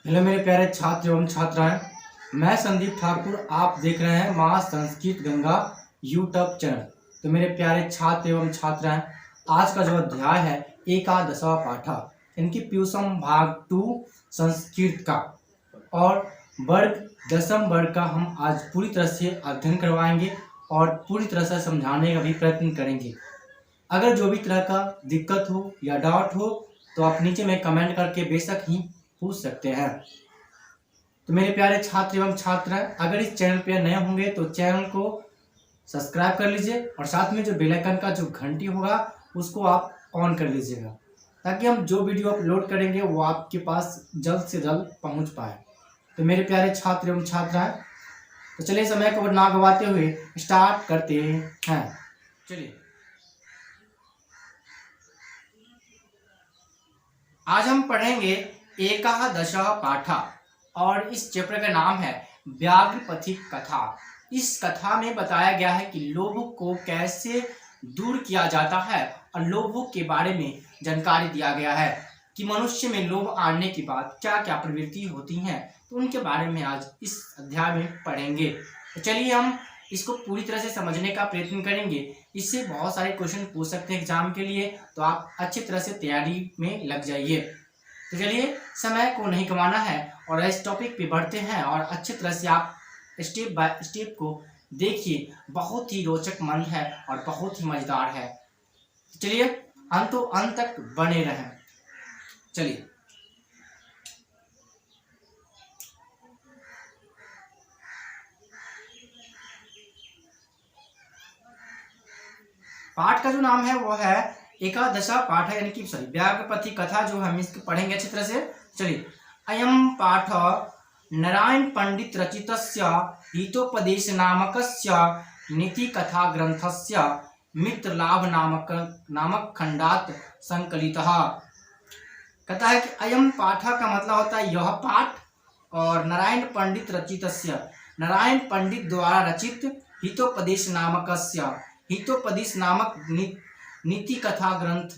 Hello मेरे प्यारे छात्र एवं छात्राएं, मैं संदीप ठाकुर। आप देख रहे हैं माँ संस्कृत गंगा यूट्यूब चैनल। तो मेरे प्यारे छात्र एवं छात्राएं, आज का जो अध्याय है एकादशवा पाठा, इनकी प्यूसम भाग 2 संस्कृत का और वर्ग दसम वर्ग का हम आज पूरी तरह से अध्ययन करवाएंगे और पूरी तरह से समझाने का भी प्रयत्न करेंगे। अगर जो भी तरह का दिक्कत हो या डाउट हो तो आप नीचे में कमेंट करके बेशक ही पूछ सकते हैं। तो मेरे प्यारे छात्र एवं छात्राएं, अगर इस चैनल पर नए होंगे तो चैनल को सब्सक्राइब कर लीजिए और साथ में जो बेल आइकन का जो घंटी होगा उसको आप ऑन कर लीजिएगा, ताकि हम जो वीडियो अपलोड करेंगे वो आपके पास जल्द से जल्द पहुंच पाए। तो मेरे प्यारे छात्र एवं छात्राएं, तो चलिए समय को ना गवाते हुए स्टार्ट करते हैं। चलिए, आज हम पढ़ेंगे एकादशः पाठा और इस चैप्टर का नाम है व्याघ्रपथिक कथा। इस कथा में बताया गया है कि लोभ को कैसे दूर किया जाता है और लोभ के बारे में जानकारी दिया गया है कि मनुष्य में लोभ आने के बाद क्या क्या प्रवृत्ति होती हैं, तो उनके बारे में आज इस अध्याय में पढ़ेंगे। तो चलिए हम इसको पूरी तरह से समझने का प्रयत्न करेंगे। इससे बहुत सारे क्वेश्चन पूछ सकते हैं एग्जाम के लिए, तो आप अच्छी तरह से तैयारी में लग जाइए। तो चलिए, समय को नहीं गंवाना है और इस टॉपिक पे बढ़ते हैं और अच्छी तरह से आप स्टेप बाय स्टेप को देखिए। बहुत ही रोचक मन है और बहुत ही मजेदार है। चलिए, अंत तक बने रहें। चलिए, पाठ का जो नाम है वो है एकादशा पाठ, यानी कि सॉरी व्याघ्रपथि कथा, जो हम इसको पढ़ेंगे अच्छी तरह से। चलिए, अयम पाठ नारायण पंडित रचितस्य हितोपदेश नामकस्य नीति कथा ग्रंथस्य मित्र लाभ नामक खंडात संकलितः। कहता है कि अयम पाठ का मतलब होता है यह पाठ, और नारायण पंडित रचितस्य, नारायण पंडित द्वारा रचित, हितोपदेश नामकस्य, हितोपदेश नामक नीति कथा ग्रंथ,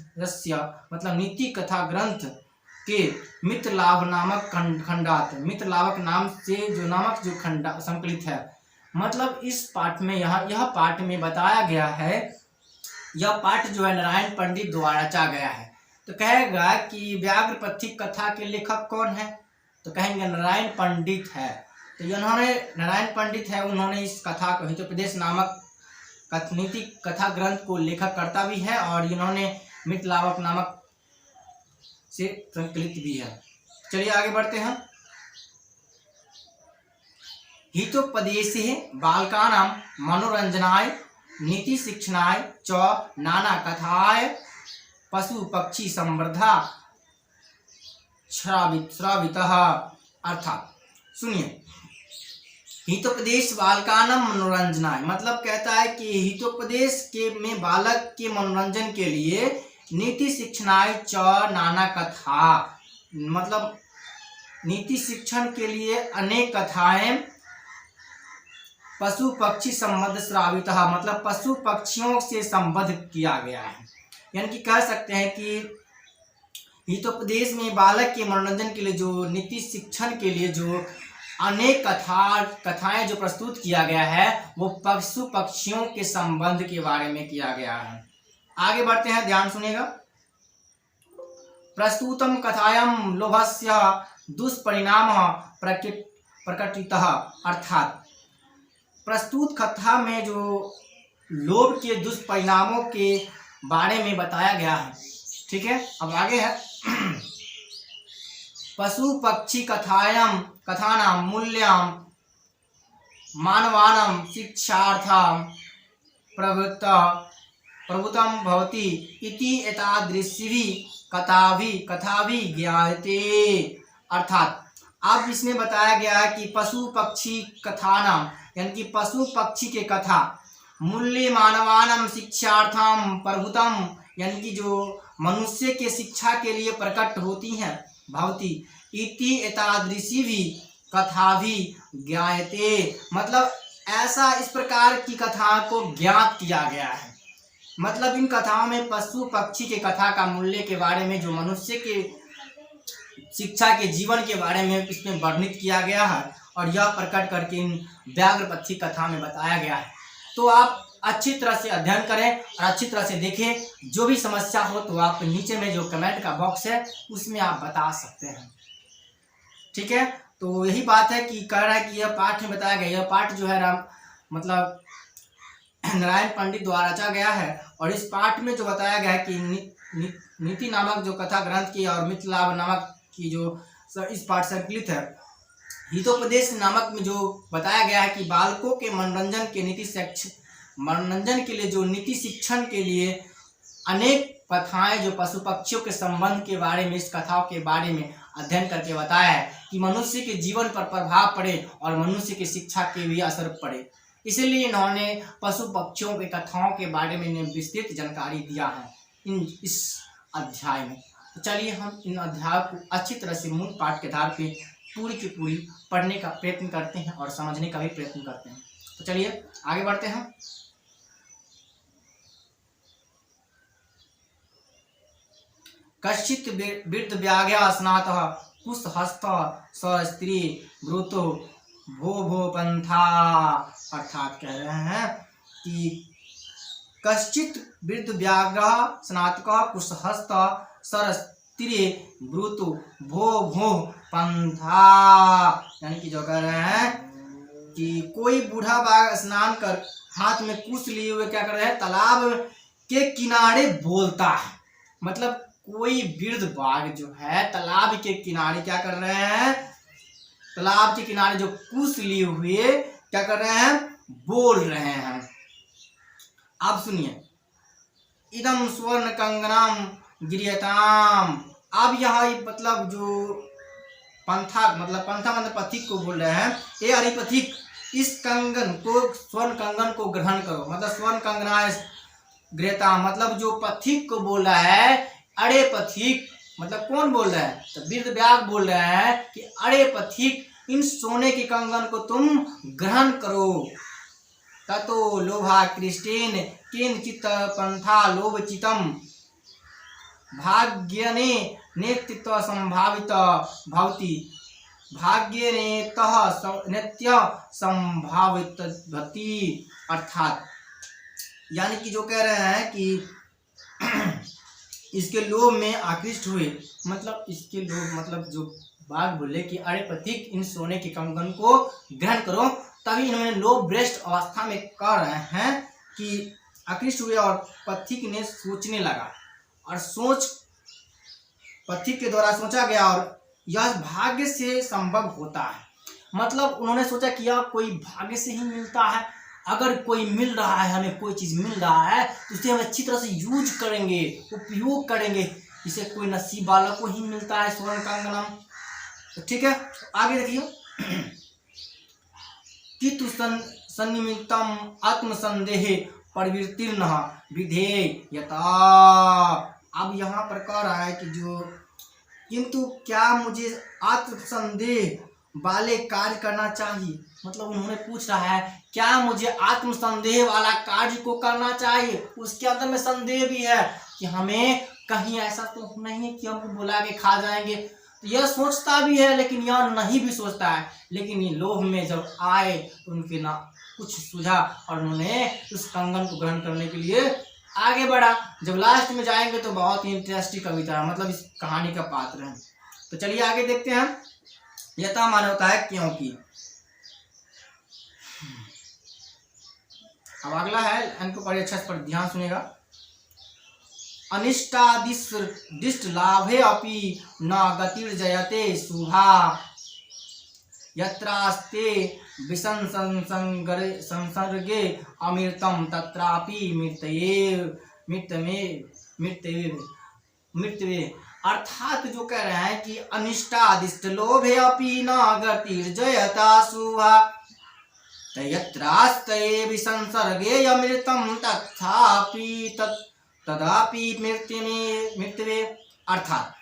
मतलब नीति कथा ग्रंथ के मित्र लाभ नामक खंडात, मित्र लाभक नाम से जो नामक जो खंडा संकलित है। मतलब इस पाठ में यह पाठ में बताया गया है, यह पाठ जो है नारायण पंडित द्वारा रचा गया है। तो कहेगा कि व्याघ्रपथिक कथा के लेखक कौन है, तो कहेंगे नारायण पंडित है। तो इन्होंने नारायण पंडित है, उन्होंने इस कथा को हितोपदेश नामक नीति कथा ग्रंथ को लेखक करता भी है और इन्होंने मित्र लाभक नामक से संकलित भी है। चलिए आगे बढ़ते हैं। हितोपदेश बालकानां मनोरंजनाय नीति शिक्षणाय च नाना कथाय पशु पक्षी संवर्धा श्रावितः। अर्थात सुनिए, हितोपदेश बालकानां मनोरंजनाय मतलब कहता है कि हितोपदेश के में बालक के मनोरंजन के लिए नीति शिक्षणाय च नाना कथा, मतलब नीति शिक्षण के लिए अनेक कथाएं, पशु पक्षी संबद्ध श्रावितः मतलब पशु पक्षियों से संबद्ध किया गया है। यानी कि कह सकते हैं कि हितोपदेश में बालक के मनोरंजन के लिए जो नीति शिक्षण के लिए जो अनेक कथाएं जो प्रस्तुत किया गया है वो पशु पक्षियों के संबंध के बारे में किया गया है। आगे बढ़ते हैं, ध्यान सुनिएगा। प्रस्तुतम कथायाम लोभस्य दुष्परिणामः प्रकटितः। अर्थात प्रस्तुत कथा में जो लोभ के दुष्परिणामों के बारे में बताया गया है। ठीक है, अब आगे है पशु पक्षी कथानां मूल्यां मानवानां शिक्षार्थं प्रभुतं भवति इति एतादृशीभिः कथाभिः ज्ञायते। अर्थात अब इसमें बताया गया है कि पशु पक्षी कथानां, यानी कि पशु पक्षी के कथा, मूल्य मानवानां शिक्षार्थं प्रभुतं, यानी कि जो मनुष्य के शिक्षा के लिए प्रकट होती हैं, भवति इति एतादृशीभिः कथाभिः ज्ञायते मतलब ऐसा इस प्रकार की कथा को ज्ञात किया गया है। मतलब इन कथाओं में पशु पक्षी के कथा का मूल्य के बारे में, जो मनुष्य के शिक्षा के जीवन के बारे में इसमें वर्णित किया गया है और यह प्रकट करके इन व्याघ्रपथी कथा में बताया गया है। तो आप अच्छी तरह से अध्ययन करें और अच्छी तरह से देखें। जो भी समस्या हो तो आप नीचे में जो कमेंट का बॉक्स है उसमें आप बता सकते हैं, ठीक है। तो यही बात है कि कह रहा है कि यह पाठ में बताया गया, यह पाठ जो है मतलब नारायण पंडित द्वारा रचा गया है। और इस पाठ में जो बताया गया है कि नीति नामक जो कथा ग्रंथ की और मित्रलाभ नामक की जो इस पाठ संकलित है, हितोपदेश नामक में जो बताया गया है कि बालकों के मनोरंजन के लिए जो नीति शिक्षण के लिए अनेक कथाएं जो पशु पक्षियों के संबंध के बारे में, इस कथाओं के बारे में अध्ययन करके बताया है कि मनुष्य के जीवन पर प्रभाव पड़े और मनुष्य की शिक्षा के भी असर पड़े। इसलिए इन्होंने पशु पक्षियों के कथाओं के बारे में विस्तृत जानकारी दिया है इस अध्याय में। तो चलिए हम इन अध्याय को अच्छी तरह से मूल पाठ के आधार पे पूरी की पूरी पढ़ने का प्रयत्न करते हैं और समझने का भी प्रयत्न करते हैं। तो चलिए आगे बढ़ते हैं। कश्चित वृद्ध व्याघ्र स्नातः कुशहस्तः स स्त्री ब्रूतो भो भो पंथा, अर्थात कह रहे हैं कि कश्चित वृद्ध व्याघ्र स्नातकः कुशहस्तः स स्त्री ब्रूतो भो भो पंथा, यानी कि जो कह रहे हैं कि कोई बूढ़ा बाघ स्नान कर हाथ में कुश लिए हुए क्या कर रहे हैं, तालाब के किनारे बोलता है। मतलब कोई वृद्ध बाघ जो है तालाब के किनारे क्या कर रहे हैं, तालाब के किनारे जो कुश लिए हुए क्या कर रहे हैं, बोल रहे हैं। आप सुनिए, इदम स्वर्ण कंगनम गिरियताम। अब यहाँ मतलब जो पंथा मतलब पथिक को बोल रहे हैं, ये हरिपथिक इस कंगन को, स्वर्ण कंगन को ग्रहण करो। मतलब स्वर्ण कंगना गृहता, मतलब जो पथिक को बोल रहा है, अरे पथिक, मतलब कौन बोल रहा है, तो वृद्ध व्याघ्र बोल रहे हैं कि अरे पथिक, इन सोने के कंगन को तुम ग्रहण करो। ततो लोभा कृष्टेन किंचित पंथा लोभचितम भाग्यने नेतृत्व संभावित भवति, भाग्य ने तह नित्य संभावित भक्ति। अर्थात यानी कि जो कह रहे हैं कि इसके लोभ में आकृष्ट हुए, मतलब इसके लोभ मतलब जो बाघ बोले कि अरे पथिक, इन सोने के कंगन को ग्रहण करो, तभी इन्होंने लोभ भ्रष्ट अवस्था में कह रहे हैं कि आकृष्ट हुए और पथिक ने सोचने लगा और सोच पथिक के द्वारा सोचा गया और यह भाग्य से संभव होता है। मतलब उन्होंने सोचा कि यह कोई भाग्य से ही मिलता है, अगर कोई मिल रहा है, हमें कोई चीज़ मिल रहा है तो उसे हम अच्छी तरह से यूज करेंगे, उपयोग करेंगे, जिसे कोई नसीब वालों को ही मिलता है स्वर्ण कंगनम। तो ठीक है, आगे देखिए, कितु सन्निमित्तम आत्मसंदेह प्रवृत्तिर्न विधेयता। अब यहाँ पर कह रहा है कि जो किंतु क्या मुझे आत्मसंदेह वाले कार्य करना चाहिए। मतलब उन्होंने पूछ रहा है क्या मुझे आत्मसंदेह वाला कार्य को करना चाहिए। उसके अंदर में संदेह भी है कि हमें कहीं ऐसा तो नहीं है कि हमको बुला के खा जाएंगे। तो यह सोचता भी है लेकिन यह नहीं भी सोचता है, लेकिन ये लोभ में जब आए तो उनके ना कुछ सूझा और उन्होंने उस कंगन को ग्रहण करने के लिए आगे बढ़ा। जब लास्ट में जाएंगे तो बहुत ही इंटरेस्टिंग कविता है, मतलब इस कहानी का पात्र है। तो चलिए आगे देखते हैं। यथा माने होता है क्योंकि। अब अगला है, इनको पढ़िए अच्छा पर ध्यान सुनेगा। अनिष्टादिष्ट लाभे अपि न गतिर्जयते शुभा, यत्रास्ते विसंसर्गे अमृतम तत्रापि मृत्यवे। अर्थात जो कह रहे हैं कि अनिष्टादिष्ट लोभे अपि न गतिर्जयता शुभा, यत्रास्ते विसंसर्गे अमृतम तथापि मृत्यवे। अर्थात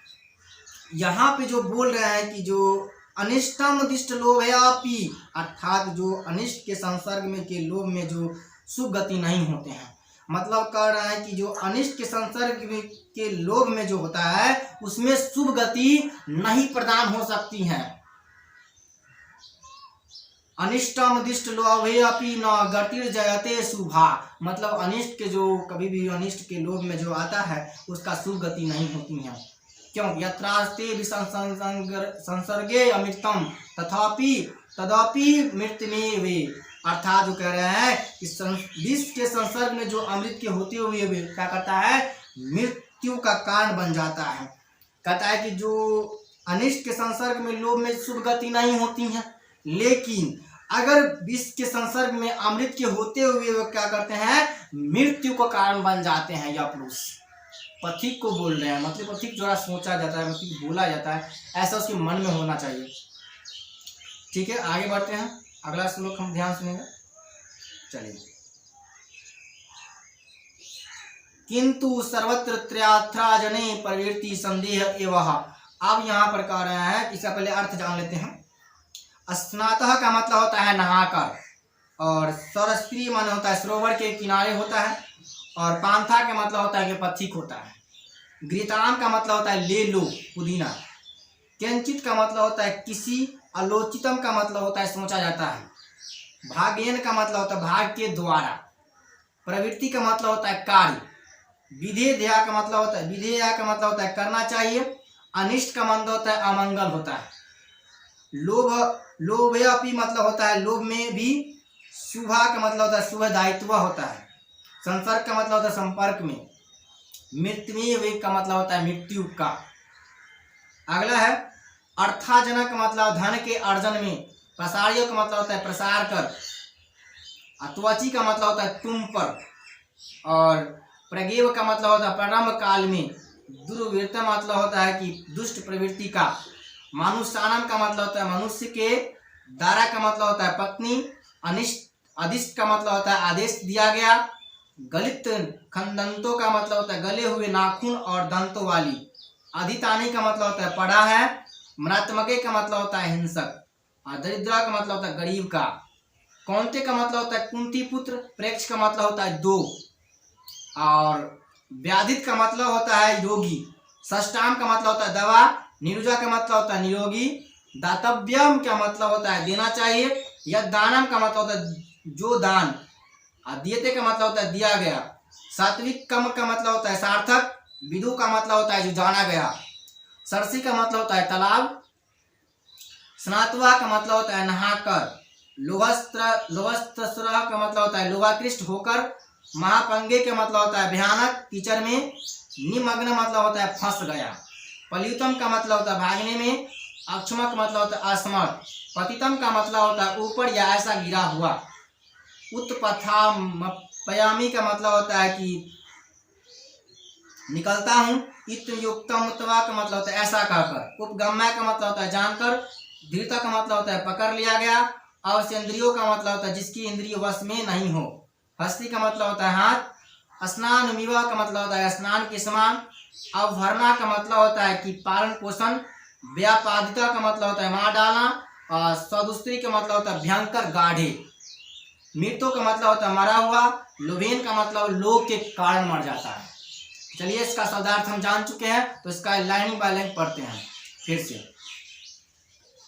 यहाँ पे जो बोल रहे हैं कि जो अनिष्टम दिष्ट लोभयापि, अर्थात जो अनिष्ट के संसर्ग में के लोभ में जो सुगति नहीं होते हैं, मतलब कह रहे हैं कि जो अनिष्ट के संसर्ग के लोभ में जो होता है उसमें शुभ गति नहीं प्रदान हो सकती है। अनिष्टम दिष्ट लोभे अपि न गतिर्जयते शुभा, मतलब अनिष्ट के जो कभी भी अनिष्ट के लोभ में जो आता है उसका शुभ गति नहीं होती है। क्यों? यत्रास्ते संसर्गे अमृतम तथापि तदपि मृत्युमेव, अर्थात जो कह रहे हैं कि विष के संसर्ग में जो अमृत के होते हुए भी क्या करता है, मृत्यु का कारण बन जाता है। कहता है कि जो अनिष्ट के संसर्ग में लोभ में शुभ गति नहीं होती है, लेकिन अगर विष के संसर्ग में अमृत के होते हुए वो क्या करते हैं, मृत्यु का कारण बन जाते हैं। यह पुरुष पथिक को बोल रहे हैं, मतलब पथिक जो सोचा जाता है, मतलब बोला जाता है, ऐसा उसके मन में होना चाहिए। ठीक है, आगे बढ़ते हैं, अगला श्लोक हम ध्यान सुनेंगे। चलिए, किंतु सर्वत्र त्रयात्रा जने प्रवृत्ति संदेह एवं। अब यहाँ पर कह रहे हैं, इसका पहले अर्थ जान लेते हैं। स्नातः का मतलब होता है नहाकर, और सरस्त्री माने होता है सरोवर के किनारे होता है, और पांथा का मतलब होता है कि पथिक होता है। गृताम का मतलब होता है ले लो पुदीना। किंचित का मतलब होता है किसी, आलोचितम का मतलब होता है सोचा जाता है। भागेन का मतलब होता है भाग के द्वारा। प्रवृत्ति का मतलब होता है कार्य। विधेया का मतलब होता है, विधेया का मतलब होता है करना चाहिए। अनिष्ट का मतलब होता है अमंगल होता है। लोभे अपि मतलब होता है लोभ में भी। शुभा का मतलब होता है शुभ दायित्व होता है। संसर्ग का मतलब होता है संपर्क में। मृत्यु का मतलब होता है मृत्यु का। अगला है अर्थाजनक का मतलब धन के अर्जन में। प्रसार्य का मतलब होता है प्रसार कर। त्वची का मतलब होता है तुम पर। और प्रगेव का मतलब होता है प्रारंभ काल में। दुर्वृत्त मतलब होता है कि दुष्ट प्रवृत्ति का। मानुषानम का मतलब होता है मनुष्य के। दारा का मतलब होता है पत्नी। अनिष्ट अधिष्ट का मतलब होता है आदेश दिया गया। गलित खंडंतों का मतलब होता है गले हुए नाखून और दंतों वाली। अधितानी का मतलब होता है पड़ा है। मरात्मके का मतलब होता है हिंसक। और दरिद्रा का मतलब होता है गरीब का। कौंते का मतलब होता है कुंती पुत्र। प्रेक्ष का मतलब होता है दो। और व्याधित का मतलब होता है योगी। षष्टाम का मतलब होता है दवा। निरुजा का मतलब होता है निरोगी। दातव्यम का मतलब होता है देना चाहिए। यद दानम का मतलब होता है जो दान। दियते का मतलब होता है दिया गया। सात्विक कम का मतलब होता है सार्थक। विदु का मतलब होता है जो जाना गया। सरसी का मतलब होता है तालाब। स्नातवा का मतलब होता है नहाकर। लोभस्त्र का मतलब होता है लोभाकृष्ट होकर। महापंगे का मतलब होता है भयानक कीचड़ में। निमग्न मतलब होता है फंस गया। पल्युतम का मतलब होता है भागने में। अक्षम का मतलब होता है असमर्थ। पतितम का मतलब होता है ऊपर या ऐसा गिरा हुआ। उत्पथामपयामी का मतलब होता है कि निकलता हूँ। इत्युक्तम उत्तवा का मतलब होता है ऐसा कहकर। उपगम्य का मतलब होता है जानकर। धीरता का मतलब होता है पकड़ लिया गया। अवसेंद्रियों का मतलब होता है जिसकी इंद्रिय वश में नहीं हो। हस्ती का मतलब होता है हाथ। स्नान मिवा का मतलब होता है स्नान के समान। अवभरना का मतलब होता है कि पालन पोषण। व्यापादिता का मतलब होता है मार डालना। और सदुस्त्री का मतलब होता है भयंकर गाढ़े। मृत्यु का मतलब होता है मरा हुआ। लोभेन का मतलब लोभ के कारण मर जाता है। चलिए, इसका शब्दार्थ हम जान चुके हैं, तो इसका लाइन बाय लाइन पढ़ते हैं फिर से।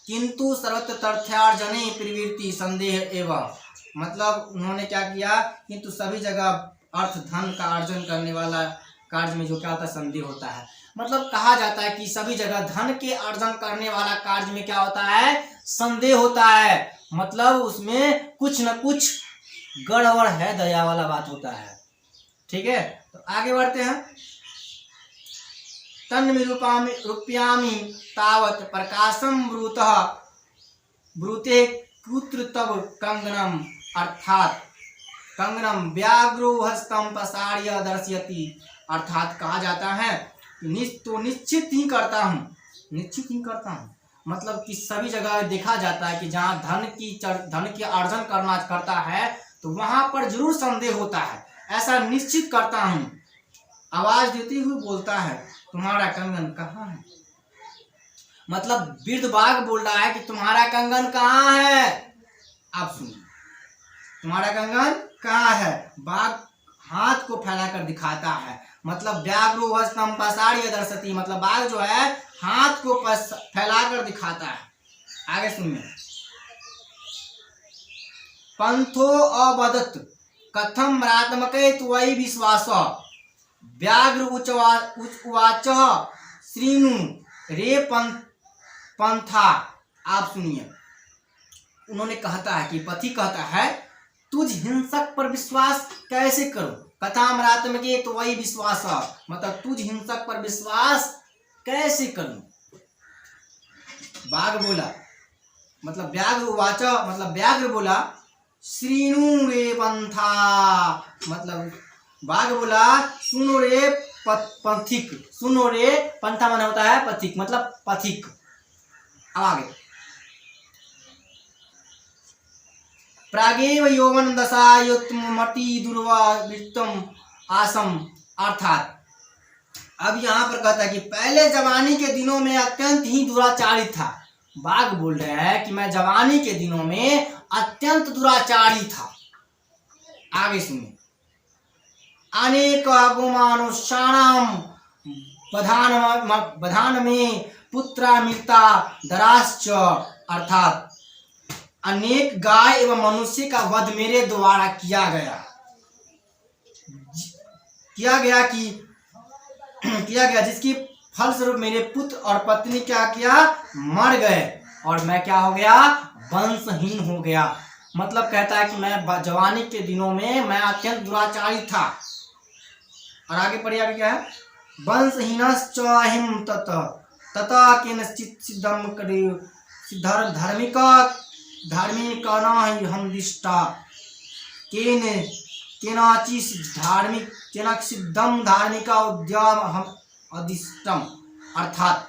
किंतु सर्वत्र तथ्यार्जने प्रवृत्ति संदेह एवं, मतलब उन्होंने क्या किया, किंतु सभी जगह अर्थ धन का अर्जन करने वाला कार्य में जो क्या होता है संदेह होता है। मतलब कहा जाता है कि सभी जगह धन के अर्जन करने वाला कार्य में क्या होता है, संदेह होता है। मतलब उसमें कुछ न कुछ गड़बड़ है, दया वाला बात होता है। ठीक है, तो आगे बढ़ते हैं। तन्निरूपामि रूप्यामि तावत् प्रकाशम ब्रूते कुत्र तव कंगनम, अर्थात कंगनम व्याघ्रो हस्तम प्रसार्य दर्शयति, अर्थात कहा जाता है तो निश्चित ही करता हूँ। मतलब कि सभी जगह देखा जाता है कि जहाँ धन की अर्जन करता है तो वहां पर जरूर संदेह होता है, ऐसा निश्चित करता हूँ। आवाज देते हुए बोलता है तुम्हारा कंगन कहाँ है। मतलब वृद्ध बाघ बोल रहा है कि तुम्हारा कंगन कहाँ है। आप सुनिए, तुम्हारा कंगन कहाँ है। बाघ हाथ को फैलाकर दिखाता है। मतलब व्याघ्रो हस्तम पसार्य दर्शति, मतलब बाघ जो है हाथ को फैलाकर दिखाता है। आगे सुनिए, पंथो अवदत् कथम मरात्मके त्वयि विश्वास व्याघ्र उवाच श्रीनु रे पंथा। आप सुनिए, उन्होंने कहता है कि पति कहता है तुझ हिंसक पर विश्वास कैसे करूं, कथामरात्मके त्वयि विश्वास, मतलब तुझ हिंसक पर विश्वास कैसे करूं। बाघ बोला, मतलब व्याघ्र उवाच, मतलब व्याघ्र बोला श्रीनु रे पंथा, मतलब बाघ बोला सुनो रे पथिक, सुनो रे पंथा माने होता है पथिक, मतलब पथिक। अब आगे, प्रागेव यौवन दशायुत्मति दुर्वावृत्तम आसम, अर्थात अब यहाँ पर कहता है कि पहले जवानी के दिनों में अत्यंत ही दुराचारी था। बाघ बोल रहा है कि मैं जवानी के दिनों में अत्यंत दुराचारी था। आगे सुनिए, अनेक गुमानुषाणाम बधान में पुत्रा मृता दराश्च, अर्थात अनेक गाय एवं मनुष्य का वध मेरे द्वारा किया गया जिसकी फलस्वरूप मेरे पुत्र और पत्नी क्या किया, मर गए, और मैं क्या हो गया, वंशहीन हो गया। मतलब कहता है कि मैं जवानी के दिनों में मैं अत्यंत दुराचारी था। और आगे पढ़िए, आगे क्या है, वंशहीनश्चहिं तथा केनचित् सिद्धं करे धार्मिकानां हम दिष्टा केनचित् सिद्धं धार्मिका उद्यम हम अधिष्टम, अर्थात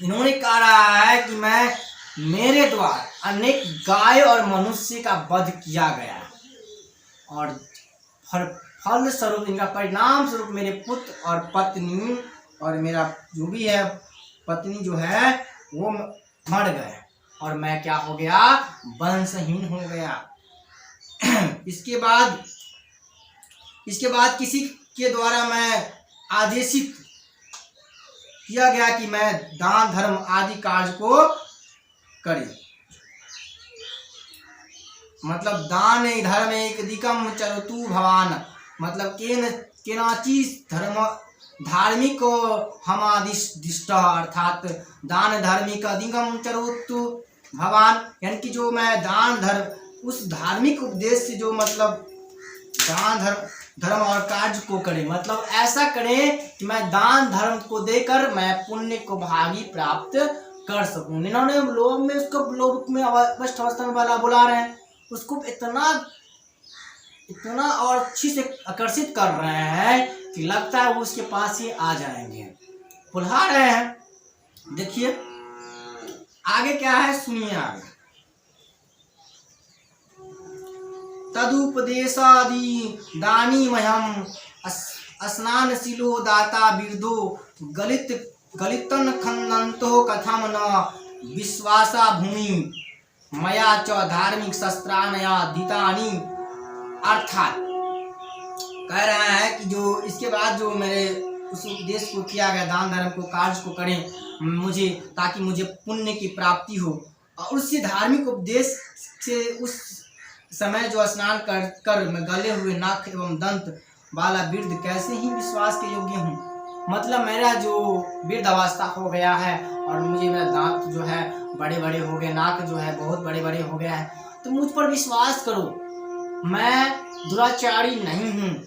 इन्होंने कहा है कि मेरे द्वारा अनेक गाय और मनुष्य का वध किया गया, और फल स्वरूप इनका परिणाम स्वरूप मेरे पुत्र और पत्नी और मेरा जो भी है पत्नी जो है वो मर गए, और मैं क्या हो गया, वंशहीन हो गया। इसके बाद किसी के द्वारा मैं आदेशित किया गया कि मैं दान धर्म आदि कार्य को करे, मतलब दान धर्म एक दिकम चरतु भवान, मतलब केनाची धर्म धार्मिक हमादिष्ट, अर्थात दान धार्मिक अधिगम चरतु भवान, यानी कि जो मैं दान धर्म उस धार्मिक उपदेश से जो मतलब दान धर्म और कार्य को करे, मतलब ऐसा करे कि मैं दान धर्म को देकर मैं पुण्य को भागी प्राप्त कर सकूं। इन्होंने लोग में उसको लोग में अवस्था में वाला बुला रहे हैं, उसको इतना और अच्छी से आकर्षित कर रहे हैं कि लगता है वो उसके पास ही आ जाएंगे, बुला रहे हैं। देखिए आगे क्या है, सुनिए आगे, तदुपदेशादि दानी मह्यम स्नानशीलो दाता बिरदो गलितन खंदंतो कथम न विश्वासा भूमि मया च धार्मिक शस्त्राणया दितानि, अर्थात कह रहा है कि जो इसके बाद जो मेरे उस उपदेश को किया गया, दान धर्म को कार्य को करें मुझे, ताकि मुझे पुण्य की प्राप्ति हो, और उसी धार्मिक उपदेश से उस समय जो स्नान कर मैं गले हुए नाक एवं दंत वाला वृद्ध कैसे ही विश्वास के योग्य हूँ। मतलब मेरा जो वृद्ध अवस्था हो गया है और मुझे मेरा दांत जो है बड़े बड़े हो गए, नाक जो है बहुत बड़े बड़े हो गया है, तो मुझ पर विश्वास करो, मैं दुराचारी नहीं हूँ,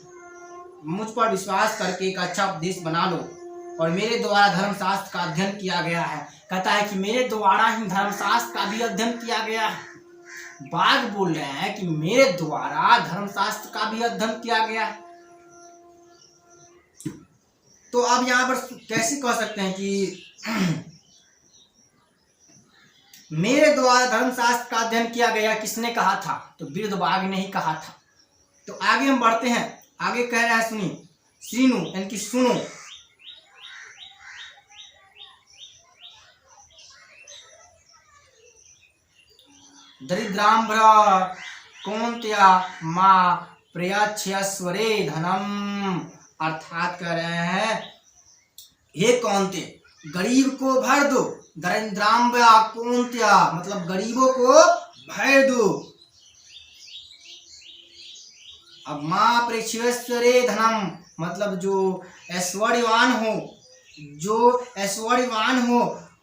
मुझ पर विश्वास करके एक अच्छा उपदेश बना लो। और मेरे द्वारा धर्मशास्त्र का अध्ययन किया गया है, कहता है कि मेरे द्वारा ही धर्मशास्त्र का भी अध्ययन किया गया है। बाघ बोल रहे हैं कि मेरे द्वारा धर्मशास्त्र का भी अध्ययन किया गया है। तो अब यहाँ पर कैसे कह सकते हैं कि मेरे द्वारा धर्मशास्त्र का अध्ययन किया गया, किसने कहा था, तो वृद्ध बाघ ने ही कहा था। तो आगे हम बढ़ते हैं, आगे कह रहा है सुनिए, श्रीनु यानी कि सुनो, दरिद्राम्भ्र कौन्त्या माँ प्रयाच्छस्वरे धनम, अर्थात कह रहे हैं हे कौन्ते, गरीब को भर दो, दरिद्राम्बया कौन्त्या, मतलब गरीबों को भर दो। अब माँ प्रेक्षेश्वरे धनम, मतलब जो ऐश्वर्यवान हो, जो ऐश्वर्यवान हो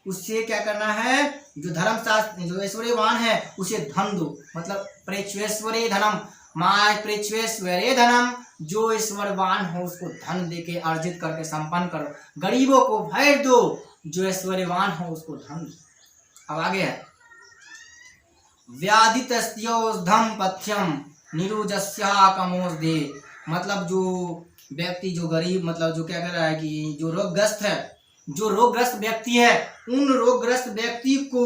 उससे क्या करना है, जो धर्मशास्त्र जो ऐश्वर्यवान है उसे धन दो, मतलब प्रेक्षेश्वरे धनम, माँ प्रेक्षेश्वरे धनम, जो ऐश्वर्यवान हो उसको धन देके अर्जित करके संपन्न करो, गरीबों को भर दो, जो ऐश्वर्यवान हो उसको धन दो। अब आगे है व्याधितस्योधम पथ्यम निरुजस्या कमोदे, मतलब जो व्यक्ति जो गरीब, मतलब जो क्या कर रहा है कि जो रोगग्रस्त है, जो रोगग्रस्त व्यक्ति है, उन रोगग्रस्त व्यक्ति को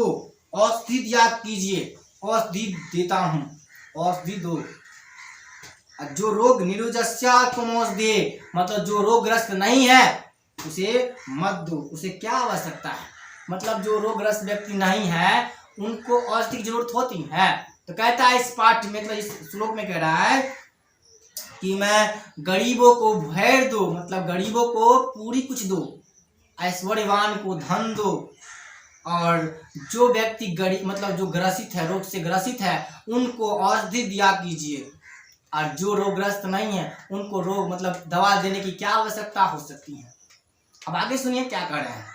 औषधि दिया कीजिए, औषधि देता हूँ, औषधि दो। जो रोग निरुजस्या कमोदे, मतलब जो रोगग्रस्त नहीं है उसे मत दो, उसे क्या आवश्यकता है, मतलब जो रोगग्रस्त व्यक्ति नहीं है उनको औषधि की जरूरत होती है। तो कहता है इस पाठ में, मतलब इस श्लोक में कह रहा है कि मैं गरीबों को भर दो, मतलब गरीबों को पूरी कुछ दो, ऐश्वर्यवान को धन दो, और जो व्यक्ति गरीब मतलब जो ग्रसित है, रोग से ग्रसित है, उनको औषधि दिया कीजिए, और जो रोगग्रस्त नहीं है उनको रोग मतलब दवा देने की क्या आवश्यकता हो सकती है। अब आगे सुनिए क्या कर रहे हैं।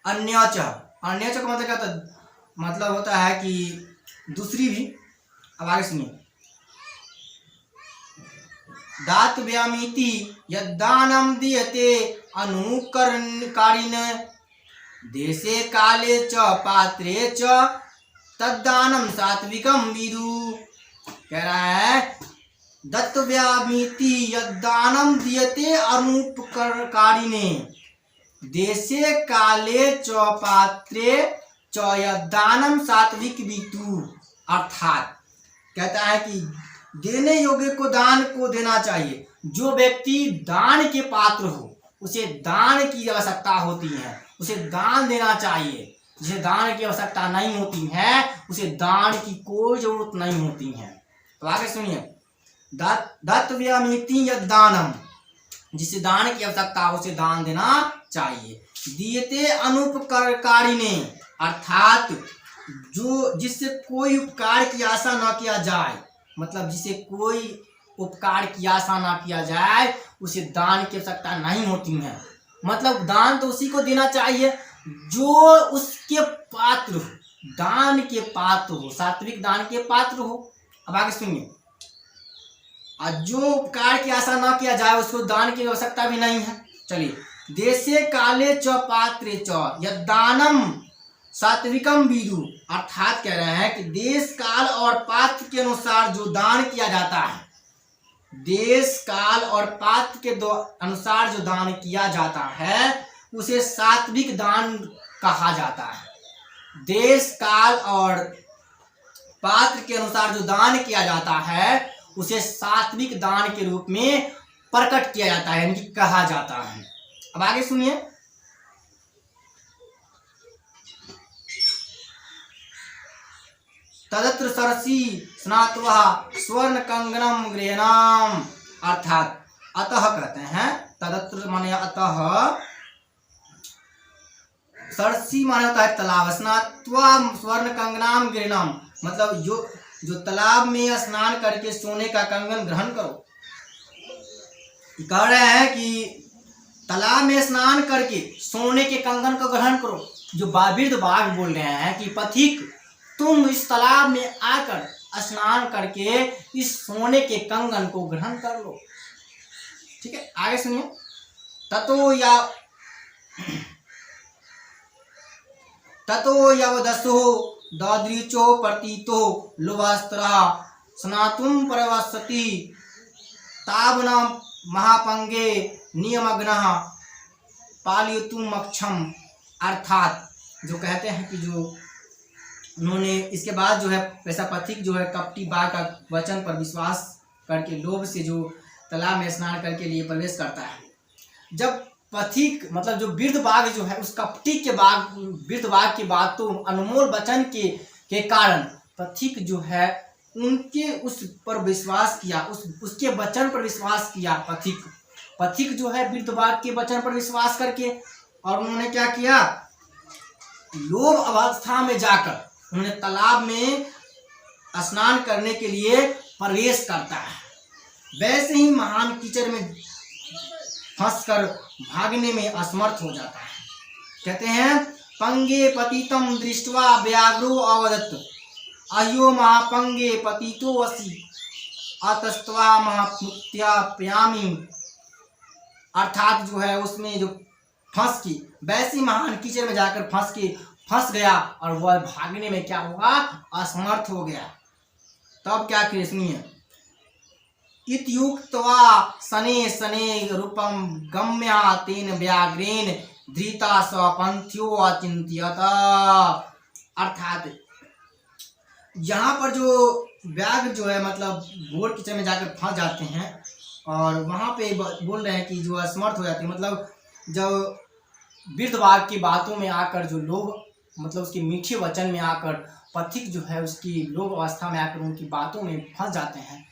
अन्यच, अन्यच का मतलब क्या होता है, मतलब होता है कि दूसरी भी। अब आगे सुनिए, दातव्यमिति यद्दानं दीयते अनुकरणकारिण देशे काले च पात्रे च तद्दानं सात्विकं विदु। कह रहा है दत्तव्यमिति यद्दानं दीयते अनुपकारिणे देशे काले च पात्रे च यद्दानं सात्विक विदु, अर्थात कहता है कि देने योग्य को दान को देना चाहिए, जो व्यक्ति दान के पात्र हो उसे दान की आवश्यकता होती है, उसे दान देना चाहिए, जिसे दान की आवश्यकता नहीं होती है उसे दान की कोई जरूरत नहीं होती है। तो आगे सुनिए, दत्तव्यमिति यद्दानम, जिसे दान की आवश्यकता हो उसे दान देना चाहिए। दीयते अनुपकारिणे, अर्थात जो जिससे कोई उपकार की आशा न किया जाए, मतलब जिसे कोई उपकार की आशा ना किया जाए उसे दान की आवश्यकता नहीं होती है, मतलब दान तो उसी को देना चाहिए जो उसके पात्र हो, दान के पात्र हो, सात्विक दान के पात्र हो। अब आगे सुनिए, और जो उपकार की आशा ना किया जाए उसको दान की आवश्यकता भी नहीं है। चलिए, देशे काले च पात्रे च यद्दानम सात्विकम विदु, अर्थात कह रहे हैं कि देश काल और पात्र के अनुसार जो दान किया जाता है, देश काल और पात्र के अनुसार जो दान किया जाता है उसे सात्विक दान कहा जाता है। देश काल और पात्र के अनुसार जो दान किया जाता है उसे सात्विक दान के रूप में प्रकट किया जाता है, यानी कि कहा जाता है। अब आगे सुनिए, तदत्र सरसी स्नात्वा स्वर्ण कंगनम गृहणाम, अर्थात अतः कहते हैं, तदत्र माने अतः, सरसी माने होता है तालाब, स्नात्वा स्वर्ण कंगनाम गृहणाम, मतलब जो तालाब में स्नान करके सोने का कंगन ग्रहण करो। कह रहे हैं कि तालाब में स्नान करके सोने के कंगन को ग्रहण करो। जो वृद्ध बाघ बोल रहे हैं कि पथिक तुम इस तालाब में आकर स्नान करके इस सोने के कंगन को ग्रहण कर लो। ठीक है, आगे सुनिए, ततो यवदसो ददृचो प्रतीतो लोभास्त्र स्नातुम परवसति तावना महापंगे नियमग्नः पालयितुम मक्षम, अर्थात जो कहते हैं कि जो उन्होंने इसके बाद जो है वैसा पथिक जो है कपटी बाघ का वचन पर विश्वास करके लोभ से जो तालाब में स्नान करके लिए प्रवेश करता है, जब पथिक मतलब जो वृद्ध बाघ जो है उस कपटी के बाघ वृद्ध बाघ की बातों अनमोल वचन के कारण पथिक जो है उनके उस पर विश्वास किया, उसके वचन पर विश्वास किया। पथिक जो है वृद्ध बाघ के वचन पर विश्वास करके, और उन्होंने क्या किया, लोभ अवस्था में जाकर उन्होंने तालाब में स्नान करने के लिए प्रवेश करता है। वैसे ही महान कीचड़ में फंसकर भागने में असमर्थ हो जाता है। कहते हैं पंगे पतितम दृष्ट्वा व्याघ्रो अवदत् अयो महापंगे पतितो वसी अतस्त्वा महामुक्त्या प्यामी। अर्थात जो है उसमें जो फंस की, वैसी महान कीचड़ में जाकर फंस गया और वह भागने में क्या हुआ, असमर्थ हो गया। तब क्या किए सुनिए, इत्युक्त्वा शने शने रूपम गम्या तेन व्याघ्रेण धृता स पंथ्यो अचिंत्यत। अर्थात यहाँ पर जो व्याघ्र जो है मतलब घोर कीचड़ में जाकर फंस जाते हैं और वहाँ पे बोल रहे हैं कि जो असमर्थ हो जाते हैं, मतलब जब वृद्ध बाघ की बातों में आकर जो लोग मतलब उसके मीठे वचन में आकर पथिक जो है उसकी लोभ अवस्था में आकर उनकी बातों में फंस जाते हैं,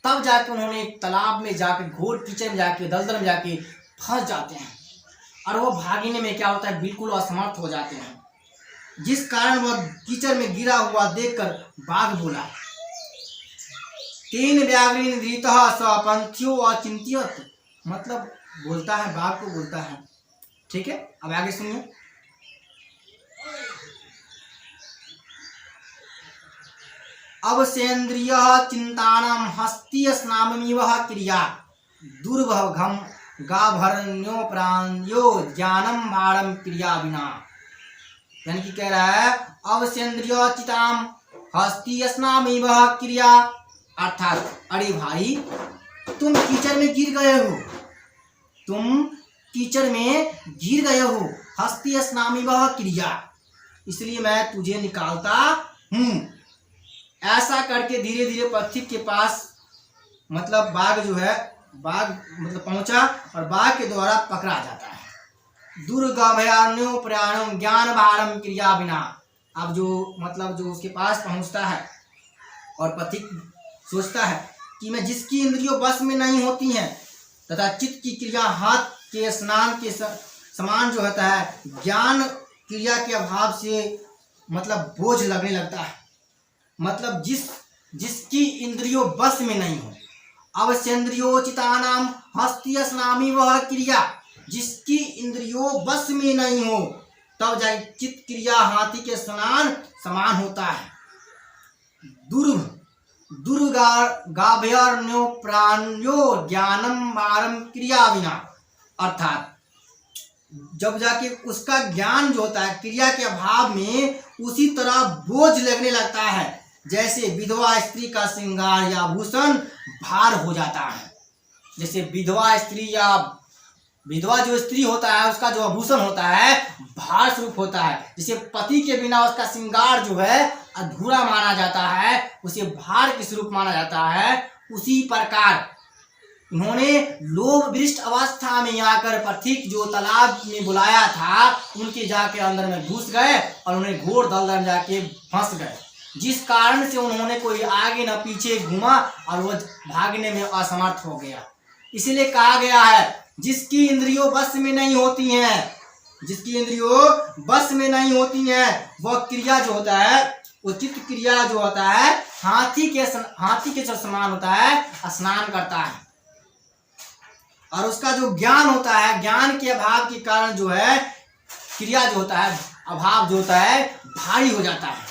तब जाकर उन्होंने एक तालाब में जाकर घोर कीचड़ में जाके दलदल में जाके फंस जाते हैं और वो भागने में क्या होता है, बिल्कुल असमर्थ हो जाते हैं। जिस कारण वह कीचड़ में गिरा हुआ देखकर बाघ बोला, तेन व्याघ्रेण धृतः स पंथ्यो अचिंत्यत। मतलब बोलता है, बाघ को बोलता है। ठीक है, अब आगे सुनिए। अवसेन्द्रिय चिंतानम हस्ती स्नामिव क्रिया दुर्भघम गाभरण्यो प्राण्यो ज्ञानम भारम क्रिया बिना। यानी कि कह रहा है अवसेन्द्रिय चिताम हस्ती स्नामिव क्रिया, अर्थात अरे भाई तुम कीचड़ में गिर गए हो, तुम कीचड़ में गिर गए हो, हस्ती स्नामिव क्रिया, इसलिए मैं तुझे निकालता हूँ। ऐसा करके धीरे धीरे पथिक के पास मतलब बाघ जो है मतलब पहुंचा और बाघ के द्वारा पकड़ा जाता है। दुर्गभयान्यो प्रयाणम ज्ञान भारम क्रिया बिना। अब जो मतलब जो उसके पास पहुंचता है और पथिक सोचता है कि मैं जिसकी इंद्रियों बस में नहीं होती हैं तथा चित्त की क्रिया हाथ के स्नान के समान जो होता है, ज्ञान क्रिया के अभाव से मतलब बोझ लगने लगता है। मतलब जिसकी इंद्रियों बस में नहीं हो, अवसेन्द्रियोचितानाम हस्ती स्नामी वह क्रिया, जिसकी इंद्रियों बस में नहीं हो तब जाए चित्त क्रिया हाथी के स्नान समान होता है। दुर्गाभ्यर्ण्यो प्राण्यो ज्ञानम भारम क्रिया बिना। अर्थात जब जाके उसका ज्ञान जो होता है क्रिया के अभाव में उसी तरह बोझ लगने लगता है जैसे विधवा स्त्री का श्रृंगार या भूषण भार हो जाता है। जैसे विधवा स्त्री या विधवा जो स्त्री होता है उसका जो आभूषण होता है भार स्वरूप होता है। जैसे पति के बिना उसका श्रृंगार जो है अधूरा माना जाता है, उसे भार के स्वरूप माना जाता है, उसी प्रकार उन्होंने लोभ भ्रष्ट अवस्था में आकर पथिक जो तालाब में बुलाया था उनके जाके अंदर में घुस गए और उन्हें घोर दलदल में जाके फंस गए, जिस कारण से उन्होंने कोई आगे न पीछे घूमा और वह भागने में असमर्थ हो गया। इसीलिए कहा गया है जिसकी इंद्रियों बस में नहीं होती हैं, जिसकी इंद्रियों बस में नहीं होती हैं वह क्रिया जो होता है, उचित क्रिया जो होता है हाथी के समान होता है, स्नान करता है। और उसका जो ज्ञान होता है, ज्ञान के अभाव के कारण जो है क्रिया जो होता है, अभाव जो होता है भारी हो जाता है।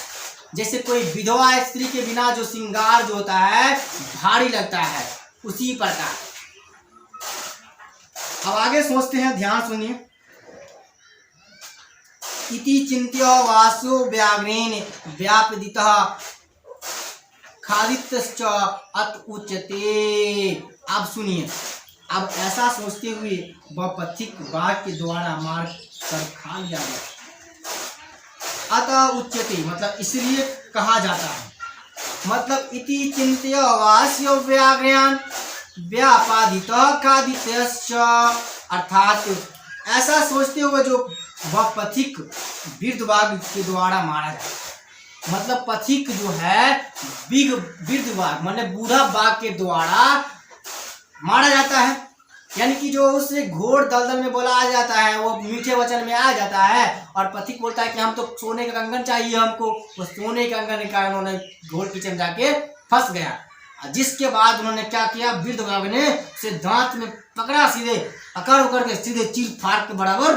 जैसे कोई विधवा स्त्री के बिना जो श्रृंगार जो होता है भारी लगता है, उसी प्रकार। अब आगे सोचते हैं, ध्यान सुनिए। इति चिंत्य वासो व्याघ्रेण व्यापदितः खादितश्च अत उच्यते। अब सुनिए, अब ऐसा सोचते हुए वह पथिक बाघ के द्वारा मार कर खा लिया गया। अतः उच्यते मतलब इसलिए कहा जाता है, मतलब इति चिंत्य वास्य व्याघ्रान व्यापादितः खादितश्च। अर्थात ऐसा सोचते हुए जो वह पथिक वृद्धबाग के द्वारा मारा जाता। मतलब पथिक जो है वृद्धबाग माने बूढ़ा बाघ के द्वारा मारा जाता है। यानी कि जो उससे घोर दलदल में बोला आ जाता है वो मीठे वचन में आ जाता है, और पथिक बोलता है कि हम तो सोने का कंगन चाहिए हमको। वो सोने के कंगन के कारण उन्होंने घोर कीचड़ में जाके फंस गया। जिसके बाद उन्होंने क्या किया, वृद्ध बाघ ने उसे दांत में पकड़ा, सीधे अकड़ उकड़ के सीधे चीर फाड़ के बराबर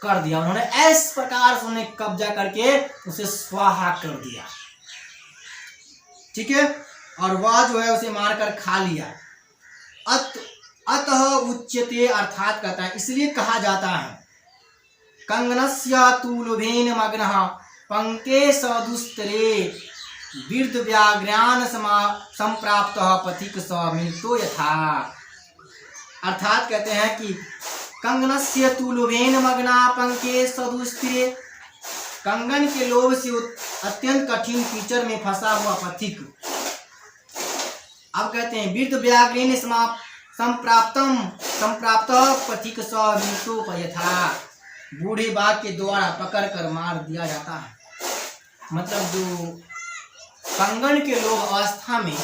कर दिया। उन्होंने इस प्रकार से उन्हें कब्जा करके उसे स्वाहा कर दिया। ठीक है, और वह जो है उसे मारकर खा लिया। अतः उच्यते अर्थात कहता है, इसलिए कहा जाता है कंगनस्य तु लोभेन मग्नः पंके सदुस्तरे वृद्ध व्याघ्रान संप्राप्त पथिक स मृतो यथा। अर्थात कहते हैं कि कंगनस्य तु लोभेन मग्ना पंके सदुस्तरे, कंगन के लोभ से अत्यंत कठिन कीचड़ में फंसा हुआ पथिक। अब कहते हैं वृद्ध व्याघ्रेण संप्राप्त पथिक स मृतो यथा, बूढ़े बाघ के द्वारा पकड़ कर मार दिया जाता है। मतलब जो कंगन के लोभ अवस्था में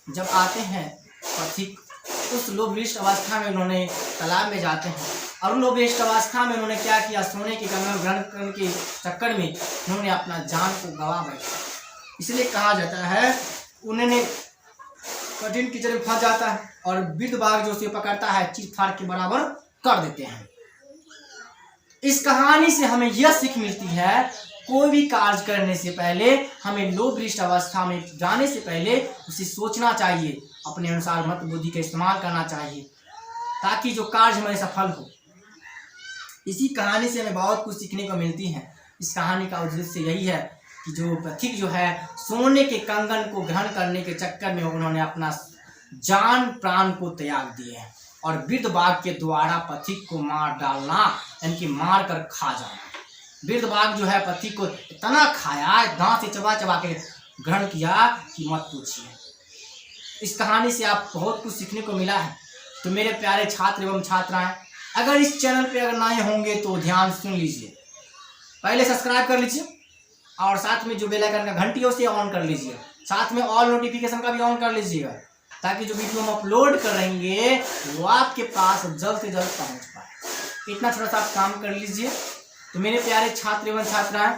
जब आते हैं पथिक, उस लोभभ्रष्ट अवस्था में उन्होंने तालाब में जाते हैं, और उन लोभभ्रष्ट अवस्था में उन्होंने क्या किया, सोने के कंगन ग्रहण करने के चक्कर में उन्होंने अपना जान को गंवा बैठा। इसलिए कहा जाता है उन्होंने कठिन कीचड़ में फंस जाता है, और वृद्ध बाघ जो उसे पकड़ता है चीर फाड़ के बराबर कर देते हैं। इस कहानी से हमें यह सीख मिलती है, कोई भी कार्य करने से पहले हमें लोभभ्रष्ट अवस्था में जाने से पहले उसे सोचना चाहिए, अपने अनुसार मत बुद्धि का इस्तेमाल करना चाहिए, ताकि जो कार्य हमारे सफल हो। इसी कहानी से हमें बहुत कुछ सीखने को मिलती है। इस कहानी का उद्देश्य यही है कि जो पथिक जो है सोने के कंगन को ग्रहण करने के चक्कर में उन्होंने अपना जान प्राण को त्याग दिए, और वृद्ध बाघ के द्वारा पथिक को मार डालना, यानी कि मार कर खा जाना। वृद्ध बाघ जो है पथिक को इतना खाया, दांत से चबा चबा के ग्रहण किया कि मत पूछिए। इस कहानी से आप बहुत कुछ सीखने को मिला है। तो मेरे प्यारे छात्र एवं छात्राएं, अगर इस चैनल पे अगर नए होंगे तो ध्यान सुन लीजिए, पहले सब्सक्राइब कर लीजिए, और साथ में जो बेल आइकन का घंटी है उसे ऑन कर लीजिए, साथ में ऑल नोटिफिकेशन का भी ऑन कर लीजिएगा, ताकि जो वीडियो हम अपलोड करेंगे वो आपके पास जल्द से जल्द पहुंच पाए। इतना थोड़ा सा आप काम कर लीजिए। तो मेरे प्यारे छात्र एवं छात्राएं,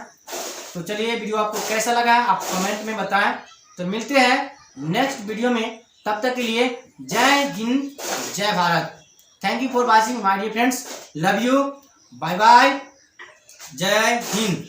तो चलिए वीडियो आपको कैसा लगा आप कमेंट में बताएं। तो मिलते हैं नेक्स्ट वीडियो में, तब तक के लिए Jai Hind Jai Bharat. Thank you for watching my dear friends, love you, bye bye, Jai Hind.